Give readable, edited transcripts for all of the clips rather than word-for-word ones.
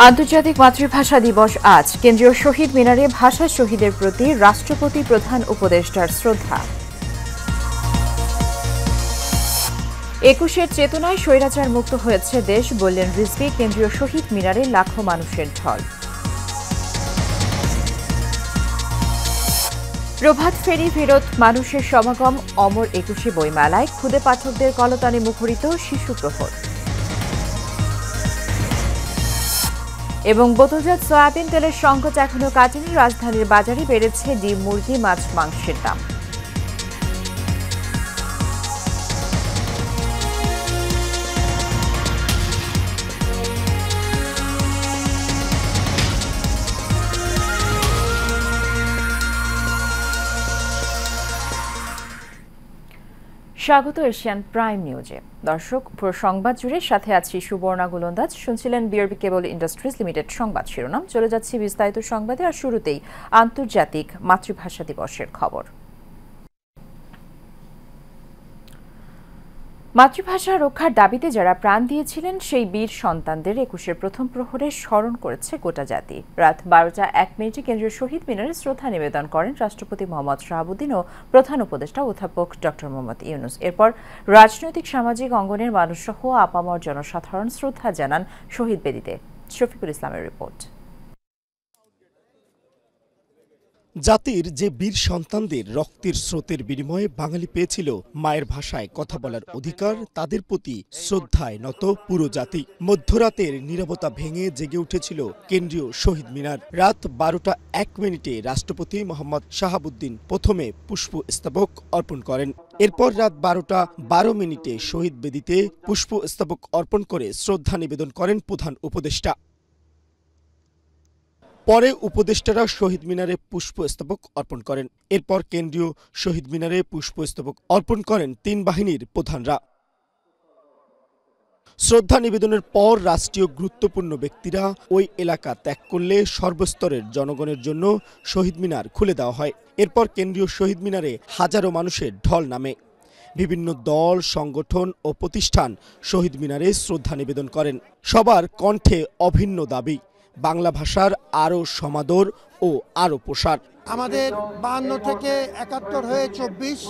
আন্তর্জাতিক মাতৃভাষা দিবস আজ। কেন্দ্রীয় শহীদ মিনারে ভাষা শহীদের প্রতি রাষ্ট্রপতি প্রধান উপদেষ্টার শ্রদ্ধা। ২১-এর চেতনায় স্বৈরাচার মুক্ত হয়েছে দেশ, বললেন রিজভী। কেন্দ্রীয় শহীদ মিনারে লাখো মানুষের ঢল। প্রভাত ফেরি ফেরত মানুষের সমাগম অমর ২১শে বইমেলায়। খুদে পাঠকদের কলতানে মুখরিত শিশু প্রহর। এবং বোতলজাত সয়াবিন তেলের সংকট এখনো কাটেনি। রাজধানীর বাজারে বেড়েছে ডিম, মুরগি, মাছ, মাংসের দাম। স্বাগত এশিয়ান প্রাইম নিউজে। দর্শক, পুরো সংবাদ জুড়ে সাথে আছি সুবর্ণা গোলন্দাজ। শুনছিলেন বিআরবি কেবল ইন্ডাস্ট্রিজ লিমিটেড সংবাদ শিরোনাম। চলে যাচ্ছি বিস্তারিত সংবাদে। আর শুরুতেই আন্তর্জাতিক মাতৃভাষা দিবসের খবর। মাতৃভাষা রক্ষার দাবিতে যারা প্রাণ দিয়েছিলেন সেই বীর সন্তানদের ২১-এর প্রথম প্রহরে স্মরণ করেছে গোটা জাতি। রাত ১২টা ১ মিনিটে কেন্দ্রীয় শহীদ মিনারে শ্রদ্ধা নিবেদন করেন রাষ্ট্রপতি মোহাম্মদ শাহাবুদ্দিন ও প্রধান উপদেষ্টা অধ্যাপক ডক্টর মোহাম্মদ ইউনূস। এরপর রাজনৈতিক সামাজিক অঙ্গনের মানুষসহ আপামর জনসাধারণ শ্রদ্ধা জানান শহীদ বেদিতে। শফিকুল ইসলামের রিপোর্ট। জাতির যে বীর সন্তানদের রক্তের স্রোতের বিনিময়ে বাঙালি পেয়েছিল মায়ের ভাষায় কথা বলার অধিকার, তাদের প্রতি শ্রদ্ধায় নত পুরো জাতি। মধ্যরাতের নীরবতা ভেঙে জেগে উঠেছিল কেন্দ্রীয় শহীদ মিনার। রাত ১২টা ১ মিনিটে রাষ্ট্রপতি মোহাম্মদ শাহাবুদ্দিন প্রথমে পুষ্পস্তবক অর্পণ করেন। এরপর রাত ১২টা ১২ মিনিটে শহীদ বেদিতে পুষ্পস্তবক অর্পণ করে শ্রদ্ধা নিবেদন করেন প্রধান উপদেষ্টা। পরে উপদেষ্টারা শহীদ মিনারে পুষ্পস্তবক অর্পণ করেন। এরপর কেন্দ্রীয় শহীদ মিনারে পুষ্পস্তবক অর্পণ করেন ৩ বাহিনীর প্রধানরা। শ্রদ্ধা নিবেদনের পর রাষ্ট্রীয় গুরুত্বপূর্ণ ব্যক্তিরা ওই এলাকা ত্যাগ করলে সর্বস্তরের জনগণের জন্য শহীদ মিনার খুলে দেওয়া হয়। এরপর কেন্দ্রীয় শহীদ মিনারে হাজারো মানুষের ঢল নামে। বিভিন্ন দল, সংগঠন ও প্রতিষ্ঠান শহীদ মিনারে শ্রদ্ধা নিবেদন করেন। সবার কণ্ঠে অভিন্ন দাবি, বাংলা ভাষার আরও সমাদর ও আরও প্রসার। আমাদের ৫২ থেকে ৭১ হয়ে ২৪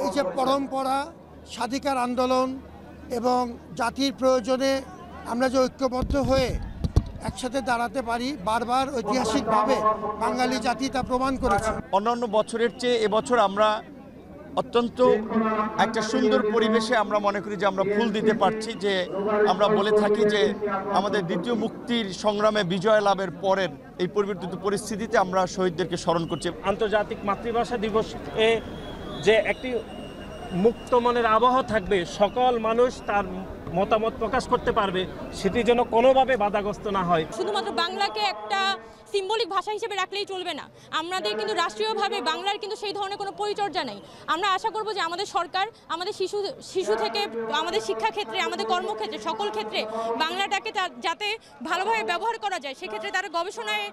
এই যে পরম্পরা, স্বাধিকার আন্দোলন এবং জাতির প্রয়োজনে আমরা যে ঐক্যবদ্ধ হয়ে একসাথে দাঁড়াতে পারি, বারবার ঐতিহাসিকভাবে বাঙালি জাতি তা প্রমাণ করেছে। অন্যান্য বছরের চেয়ে এবছর আমরা অত্যন্ত একটা সুন্দর পরিবেশে আমরা মনে করি যে আমরা ফুল দিতে পারছি। যে আমরা বলে থাকি যে আমাদের দ্বিতীয় মুক্তির সংগ্রামে বিজয় লাভের পরের এই পরিবর্তিত পরিস্থিতিতে আমরা শহীদদেরকে স্মরণ করছি। আন্তর্জাতিক মাতৃভাষা দিবসে যে একটি মুক্ত মনের আবহ থাকবে, সকল মানুষ তার মতামত প্রকাশ করতে পারবে, সেটি যেন কোনোভাবে বাধাগ্রস্ত না হয়। শুধুমাত্র বাংলাকে একটা সিম্বলিক ভাষা হিসেবে রাখলেই চলবে না। আমাদের কিন্তু রাষ্ট্রীয়ভাবে বাংলার কিন্তু সেই ধরনের কোনো পরিচর্যা নেই। আমরা আশা করব যে আমাদের সরকার আমাদের শিশু থেকে আমাদের শিক্ষাক্ষেত্রে, আমাদের কর্মক্ষেত্রে, সকল ক্ষেত্রে বাংলাটাকে যাতে ভালোভাবে ব্যবহার করা যায়, সেক্ষেত্রে তারা গবেষণায়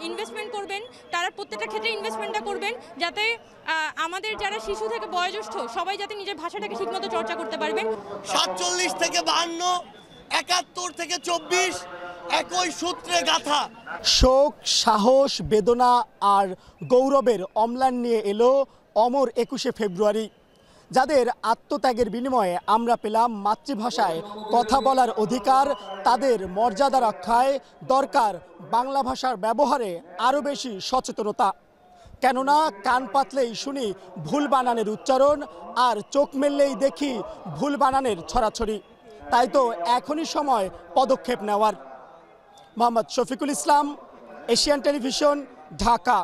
ইনভেস্টমেন্ট করবেন, তারা প্রত্যেকটা ক্ষেত্রে ইনভেস্টমেন্টটা করবেন, যাতে আমাদের যারা শিশু থেকে বয়োজ্যেষ্ঠ সবাই যাতে নিজের ভাষাটাকে ঠিকমতো চর্চা করতে পারবেন। ৪৭ থেকে ৫২, ৭১ থেকে ২৪ একই সূত্রে গাথা। শোক, সাহস, বেদনা আর গৌরবের অম্লান নিয়ে এলো অমর ২১শে ফেব্রুয়ারি। যাদের আত্মত্যাগের বিনিময়ে আমরা পেলাম মাতৃভাষায় কথা বলার অধিকার, তাদের মর্যাদা রক্ষায় দরকার বাংলা ভাষার ব্যবহারে আরও বেশি সচেতনতা। কেননা কান পাতলেই শুনি ভুল বানানের উচ্চারণ, আর চোখ মেললেই দেখি ভুল বানানের ছড়াছড়ি। তাই তো এখনই সময় পদক্ষেপ নেওয়ার। Mohammad Shafiqul Islam, Asian television, Dhaka.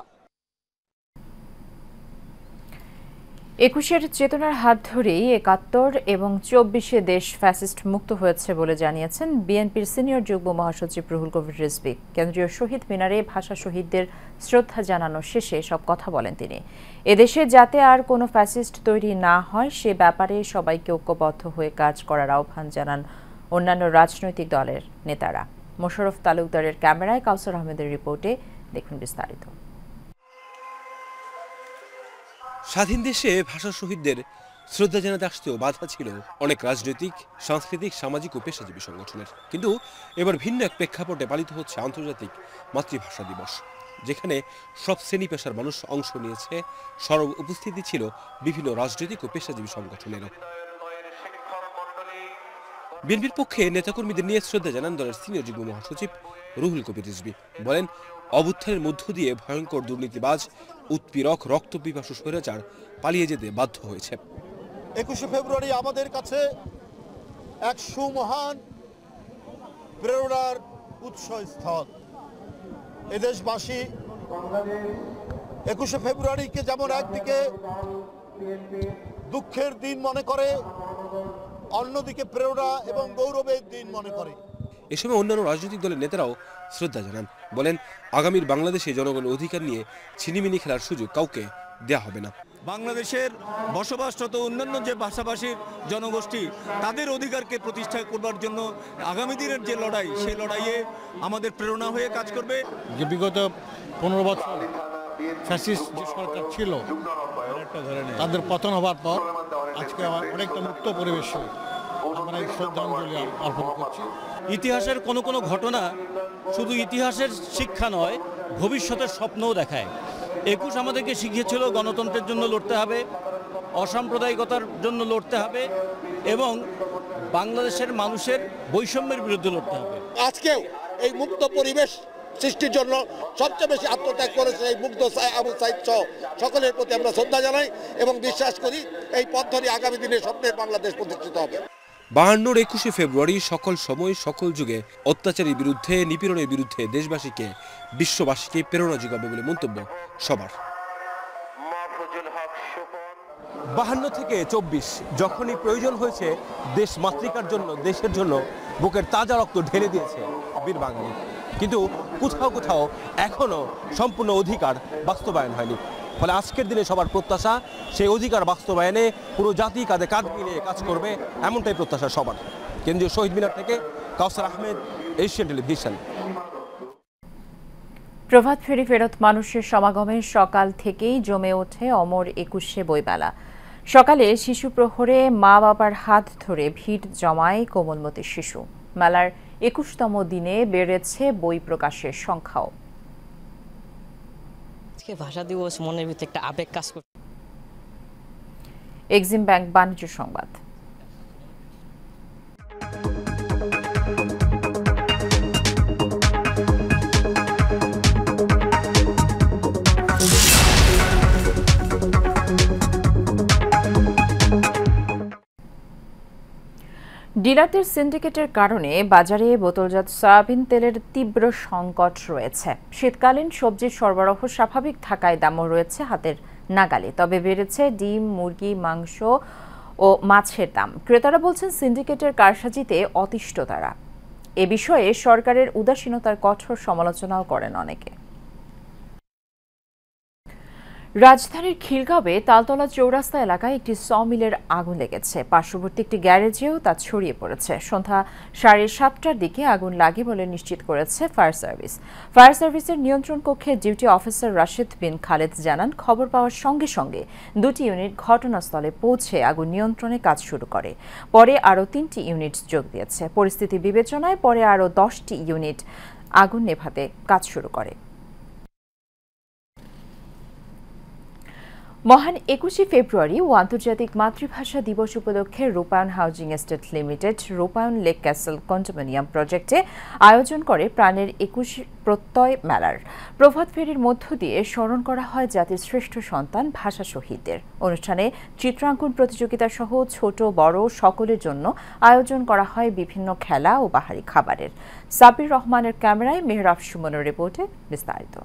২১-এর চেতনার হাত ধরেই ৭১ এবং ২৪-এ দেশ ফ্যাসিস্ট মুক্ত হয়েছে বলে জানিয়েছেন বিএনপির সিনিয়র যুগ্ম মহাসচিব রুহুল কবির রিজভী। কেন্দ্রীয় শহীদ মিনারে ভাষা শহীদদের শ্রদ্ধা জানানো শেষে সব কথা বলেন তিনি। এদেশে যাতে আর কোনো ফ্যাসিস্ট তৈরি না হয় সে ব্যাপারে সবাইকে ঐক্যবদ্ধ হয়ে কাজ করার আহ্বান জানান অন্যান্য রাজনৈতিক দলের নেতারা। মোশাররফ তালুকদারের ক্যামেরায় কাউসার আহমেদের রিপোর্টে দেখুন বিস্তারিত। স্বাধীন দেশে ভাষা শহীদদের শ্রদ্ধা জানাতে আসতেও বাধা ছিল অনেক রাজনৈতিক, সাংস্কৃতিক, সামাজিক ও পেশাজীবী সংগঠনের। কিন্তু এবার ভিন্ন এক প্রেক্ষাপটে পালিত হচ্ছে আন্তর্জাতিক মাতৃভাষা দিবস, যেখানে সব শ্রেণী পেশার মানুষ অংশ নিয়েছে। সরব উপস্থিতি ছিল বিভিন্ন রাজনৈতিক ও পেশাজীবী সংগঠনেরও। বিএনপির পক্ষে নেতাকর্মীদের নিয়ে শ্রদ্ধা জানান দলের সিনিয়র যুগ্ম মহাসচিব রুহুল কবির রিজভী। বলেন, অভ্যুত্থানের মধ্য দিয়ে ভয়ঙ্কর দুর্নীতিবাজ, উৎপীড়ক, রক্তপিপাসু স্বৈরাচার পালিয়ে যেতে বাধ্য হয়েছে। 21শে ফেব্রুয়ারি আমাদের কাছে এক সুমহান প্রেরণার উৎসস্থল। এদেশবাসী 21শে ফেব্রুয়ারিকে যেমন একদিকে দুঃখের দিন মনে করে, অন্যদিকে প্রেরণা এবং গৌরবের দিন মনে করে। এ সময় অন্যান্য রাজনৈতিক দলের নেতারাও শ্রদ্ধা জানান। বলেন, আগামীর বাংলাদেশে জনগণের অধিকার নিয়ে ছিনিমিনি খেলার সুযোগ কাউকে দেয়া হবে না। বাংলাদেশের বসবাসরত অন্যান্য যে ভাষাভাষীর জনগোষ্ঠী, তাদের অধিকারকে প্রতিষ্ঠা করবার জন্য আগামী দিনের যে লড়াই, সেই লড়াইয়ে আমাদের প্রেরণা হয়ে কাজ করবে। যে বিগত 15 বছর ফ্যাসিস্ট যে সরকার ছিল, তাদের পতন হবার পর আজকে অনেকটা মুক্ত পরিবেশে আমরা এই শ্রদ্ধাঞ্জলি অর্পণ করছি। ইতিহাসের কোনো ঘটনা শুধু ইতিহাসের শিক্ষা নয়, ভবিষ্যতের স্বপ্নও দেখায়। 21 আমাদেরকে শিখিয়েছিল গণতন্ত্রের জন্য লড়তে হবে, অসাম্প্রদায়িকতার জন্য লড়তে হবে এবং বাংলাদেশের মানুষের বৈষম্যের বিরুদ্ধে লড়তে হবে। আজকেও এই মুক্ত পরিবেশ সৃষ্টির জন্য সবচেয়ে বেশি আত্মত্যাগ করেছে এই মুগ্ধ আবু সাইদ সহ সকলের প্রতি আমরা শ্রদ্ধা জানাই এবং বিশ্বাস করি এই পথ ধরে আগামী দিনে স্বপ্নের বাংলাদেশ প্রতিষ্ঠিত হবে। 52-র 21শে ফেব্রুয়ারি সকল সময়, সকল যুগে অত্যাচারের বিরুদ্ধে, নিপীড়নের বিরুদ্ধে দেশবাসীকে, বিশ্ববাসীকে প্রেরণা যোগাবে বলে মন্তব্য সবার। 52 থেকে 24 যখনই প্রয়োজন হয়েছে দেশ মাতৃকার জন্য, দেশের জন্য বুকের তাজা রক্ত ঢেলে দিয়েছে বীর বাঙালি। কিন্তু কোথাও কোথাও এখনো সম্পূর্ণ অধিকার বাস্তবায়ন হয়নি। ফলে আজকের দিনে সবার প্রত্যাশা সেই অধিকার বাস্তবায়নে পুরো জাতি কাঁধে কাঁধ মিলিয়ে কাজ করবে, এমনটাই প্রত্যাশা সবার। কেন্দ্রীয় শহীদ মিনার থেকে কাউসার আহমেদ, এশিয়ান টেলিভিশন। প্রভাত ফেরি ফেরত মানুষের সমাগমে সকাল থেকেই জমে ওঠে অমর 21শে বইমেলা। সকালে শিশু প্রহরে মা বাবার হাত ধরে ভিড় জমায় কোমলমতি শিশু। মেলার 21তম দিনে বেড়েছে বই প্রকাশের সংখ্যাও। ভাষা দিবস মনের ভিতরে একটা আবেগ কাজ করছে। এক্সিম ব্যাংক বাণিজ্য সংবাদ। ডিলারদের সিন্ডিকেটের কারণে বাজারে বোতলজাত সয়াবিন তেলের তীব্র সংকট রয়েছে। শীতকালীন সবজির সরবরাহ স্বাভাবিক থাকায় দামও রয়েছে হাতের নাগালে, তবে বেড়েছে ডিম, মুরগি, মাংস ও মাছের দাম। ক্রেতারা বলছেন সিন্ডিকেটের কারসাজিতে অতিষ্ঠ তারা। এ বিষয়ে সরকারের উদাসীনতার কঠোর সমালোচনাও করেন অনেকে। রাজধানীর খিলগাঁওয়ে তালতলা চৌরাস্তা এলাকায় একটি সমিলের আগুন লেগেছে। পার্শ্ববর্তী একটি গ্যারেজেও তা ছড়িয়ে পড়েছে। সন্ধ্যা 7:30টার দিকে আগুন লাগে বলে নিশ্চিত করেছে ফায়ার সার্ভিস। ফায়ার সার্ভিসের নিয়ন্ত্রণ কক্ষে ডিউটি অফিসার রাশিদ বিন খালেদ জানান, খবর পাওয়ার সঙ্গে সঙ্গে 2টি ইউনিট ঘটনাস্থলে পৌঁছে আগুন নিয়ন্ত্রণে কাজ শুরু করে। পরে আরও 3টি ইউনিট যোগ দিয়েছে। পরিস্থিতি বিবেচনায় পরে আরও 10টি ইউনিট আগুন নেভাতে কাজ শুরু করে। মহান 21শে ফেব্রুয়ারি ও আন্তর্জাতিক মাতৃভাষা দিবস উপলক্ষে রূপায়ণ হাউজিং এস্টেট লিমিটেড রূপায়ণ লেক ক্যাসেল কন্ডোমিনিয়াম প্রজেক্টে আয়োজন করে প্রাণের 21 প্রত্যয় মেলার। প্রভাত ফেরির মধ্য দিয়ে স্মরণ করা হয় জাতির শ্রেষ্ঠ সন্তান ভাষা শহীদদের। অনুষ্ঠানে চিত্রাঙ্কন প্রতিযোগিতা সহ ছোট বড় সকলের জন্য আয়োজন করা হয় বিভিন্ন খেলা ও বাহারি খাবারের। সাবির রহমানের ক্যামেরায় মেহরাব সুমনের রিপোর্টে বিস্তারিত।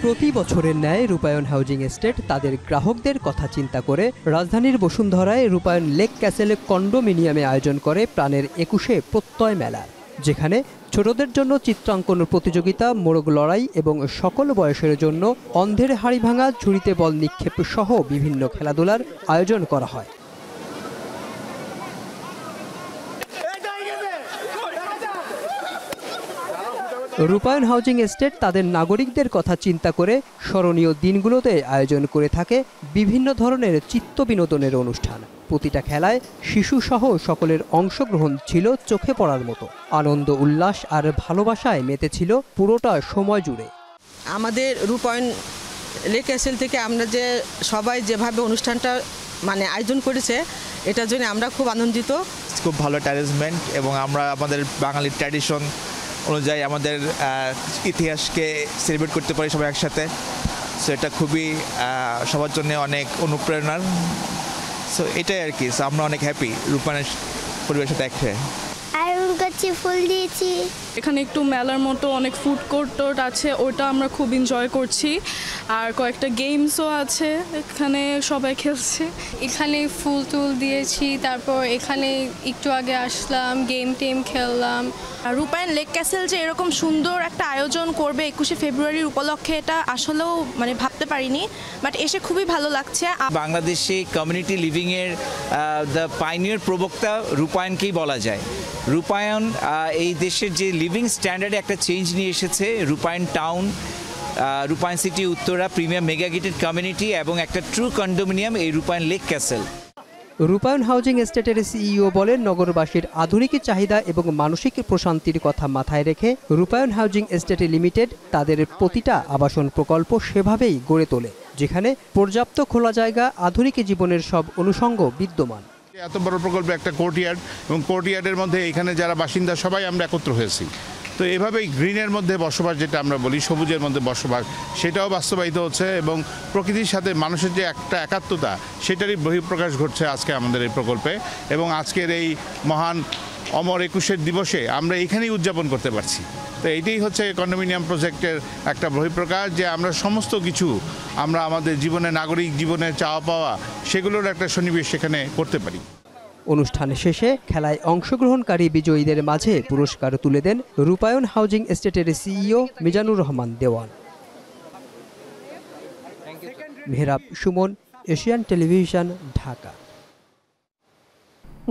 প্রতি বছরের ন্যায় রূপায়ণ হাউজিং এস্টেট তাদের গ্রাহকদের কথা চিন্তা করে রাজধানীর বসুন্ধরায় রূপায়ণ লেক ক্যাসেল কন্ডোমিনিয়ামে আয়োজন করে প্রাণের 21শে প্রত্যয় মেলা, যেখানে ছোটদের জন্য চিত্রাঙ্কন প্রতিযোগিতা, মোরগ লড়াই এবং সকল বয়সের জন্য অন্ধের হাড়ি ভাঙা, ঝুড়িতে বল নিক্ষেপ সহ বিভিন্ন খেলাধুলার আয়োজন করা হয়। রূপায়ণ হাউজিং এস্টেট তাদের নাগরিকদের কথা চিন্তা করে স্মরণীয় দিনগুলোতে আয়োজন করে থাকে বিভিন্ন ধরনের চিত্ত বিনোদনের অনুষ্ঠান। প্রতিটা খেলায় শিশুসহ সকলের অংশগ্রহণ ছিল চোখে পড়ার মতো। আনন্দ উল্লাস আর ভালোবাসায় মেতেছিল পুরোটা সময় জুড়ে। আমাদের রূপায়ণ লেক ক্যাসেল থেকে আমরা যে সবাই যেভাবে অনুষ্ঠানটা আয়োজন করেছে, এটার জন্য আমরা খুব আনন্দিত। খুব ভালো অ্যারেঞ্জমেন্ট এবং আমরা আমাদের বাঙালির ট্র্যাডিশন অনুযায়ী আমাদের ইতিহাসকে সেলিব্রেট করতে পারি সবাই একসাথে। সো এটা খুবই সবার জন্য অনেক অনুপ্রেরণার। সো এটাই আর কি। সো আমরা অনেক হ্যাপি রূপায়ণের পরিবেশের সাথে একসাথে। আয়রন গাছে ফুল দিয়েছি। এখানে একটু মেলার মতো অনেক ফুড কোর্ট আছে, ওটা আমরা খুব এনজয় করছি। আর কয়েকটা গেমসও আছে, এখানে সবাই খেলছে। এখানে ফুল টুল দিয়েছি, তারপর এখানে একটু আগে আসলাম, গেম টেম খেললাম। রূপায়ণ লেক ক্যাসেল যে এরকম সুন্দর একটা আয়োজন করবে 21শে ফেব্রুয়ারির উপলক্ষে, এটা আসলেও ভাবতে পারিনি, বাট এসে খুবই ভালো লাগছে। বাংলাদেশে কমিউনিটি লিভিংয়ের দ্য পাইনিয়ার প্রবক্তা রূপায়ণকেই বলা যায়। রূপায়ণ এই দেশের যে লিভিং স্ট্যান্ডার্ডে একটা চেঞ্জ নিয়ে এসেছে। রূপায়ণ টাউন, রূপায়ণ city Uttara, premium mega gated community এবং একটা ট্রু কন্ডোমিনিয়াম এই রূপায়ণ লেক ক্যাসেল। রূপায়ণ হাউজিং এস্টেটের সিইও বলেন, নগরবাসীর আধুনিক চাহিদা এবং মানসিক প্রশান্তির কথা মাথায় রেখে রূপায়ণ হাউজিং এস্টেট লিমিটেড তাদের প্রতিটা আবাসন প্রকল্প সেভাবেই গড়ে তোলে, যেখানে পর্যাপ্ত খোলা জায়গা, আধুনিক জীবনের সব অনুষঙ্গ বিদ্যমান। এত বড় প্রকল্প, একটা কোর্টইয়ার্ড, এবং কোর্টইয়ার্ডের মধ্যে এখানে যারা বাসিন্দা সবাই আমরা একত্র হয়েছি। তো এভাবেই গ্রিনের মধ্যে বসবাস, যেটা আমরা বলি সবুজের মধ্যে বসবাস, সেটাও বাস্তবায়িত হচ্ছে এবং প্রকৃতির সাথে মানুষের যে একটা একাত্মতা, সেটারই বহিঃপ্রকাশ ঘটছে আজকে আমাদের এই প্রকল্পে। এবং আজকের এই মহান অমর 21 দিবসে আমরা এখানেই উদযাপন করতে পারছি। তো এইটাই হচ্ছে কন্ডোমিনিয়াম প্রজেক্টের একটা বহিঃপ্রকাশ, যে আমরা সমস্ত কিছু আমরা আমাদের জীবনে, নাগরিক জীবনে চাওয়া পাওয়া, সেগুলোর একটা সন্নিবেশ সেখানে করতে পারি। অনুষ্ঠান শেষে খেলায় অংশগ্রহণকারী বিজয়ীদের মাঝে পুরস্কার তুলে দেন রূপায়ণ হাউজিং এস্টেটের CEO Mizanur Rahman Dewan. Mehrab Sumon, Asian television, Dhaka.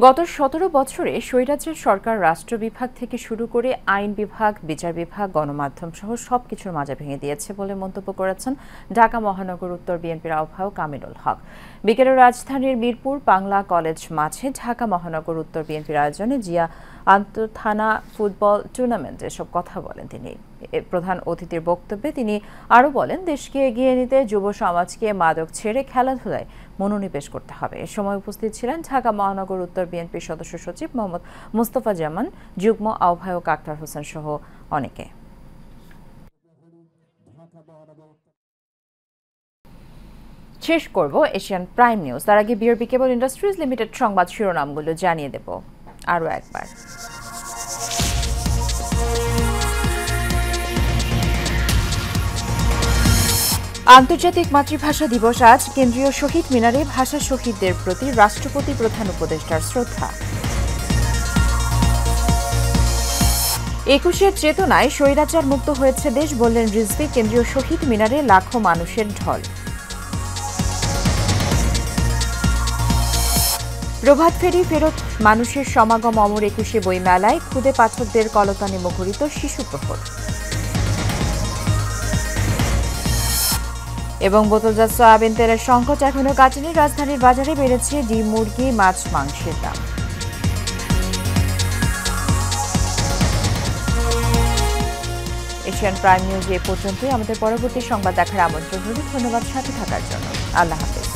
গত 17 বছরে স্বৈরাচার সরকার রাষ্ট্র বিভাগ থেকে শুরু করে আইন বিভাগ, বিচার বিভাগ, গণমাধ্যম সহ সবকিছুর মাজা ভেঙে দিয়েছে বলে মন্তব্য করেছেন ঢাকা মহানগর উত্তর বিএনপির আহ্বায়ক আমিনুল হক। বিকেলে রাজধানীর মিরপুর বাংলা কলেজ মাঠে ঢাকা মহানগর উত্তর বিএনপির আয়োজনে জিয়া আন্তঃথানা ফুটবল টুর্নামেন্টে এসব কথা বলেন তিনি। প্রধান অতিথির বক্তব্যে তিনি আরও বলেন, দেশকে এগিয়ে নিতে যুব সমাজকে মাদক ছেড়ে খেলাধুলায় মনোনিবেশ করতে হবে। এ সময় উপস্থিত ছিলেন ঢাকা মহানগর উত্তর বিএনপির সদস্য সচিব মোহাম্মদ মুস্তফা জামান, যুগ্ম আহ্বায়ক আক্তার হোসেন সহ অনেকে। শেষ করব এশিয়ান প্রাইম নিউজ। তার আগে বিআরবি কেবল ইন্ডাস্ট্রিজ লিমিটেড সংবাদ শিরোনামগুলো জানিয়ে দেব আরও একবার। আন্তর্জাতিক মাতৃভাষা দিবস আজ। কেন্দ্রীয় শহীদ মিনারে ভাষা শহীদদের প্রতি রাষ্ট্রপতি প্রধান উপদেষ্টার শ্রদ্ধা। 21-এর চেতনায় স্বৈরাচার মুক্ত হয়েছে দেশ, বললেন রিজভী। কেন্দ্রীয় শহীদ মিনারে লাখো মানুষের ঢল। প্রভাত ফেরি ফেরত মানুষের সমাগম অমর 21শে বইমেলায়। খুদে পাঠকদের কলতানে মুখরিত শিশু প্রহর। এবং বোতলজাত সয়াবিন তেলের সংকট এখনো কাটেনি। রাজধানীর বাজারে বেড়েছে ডিম, মুরগি, মাছ, মাংসের দাম। এশিয়ান প্রাইম নিউজ এ পর্যন্তই। আমাদের পরবর্তী সংবাদ দেখার আমন্ত্রণ রইল। ধন্যবাদ সাথে থাকার জন্য। আল্লাহ হাফেজ।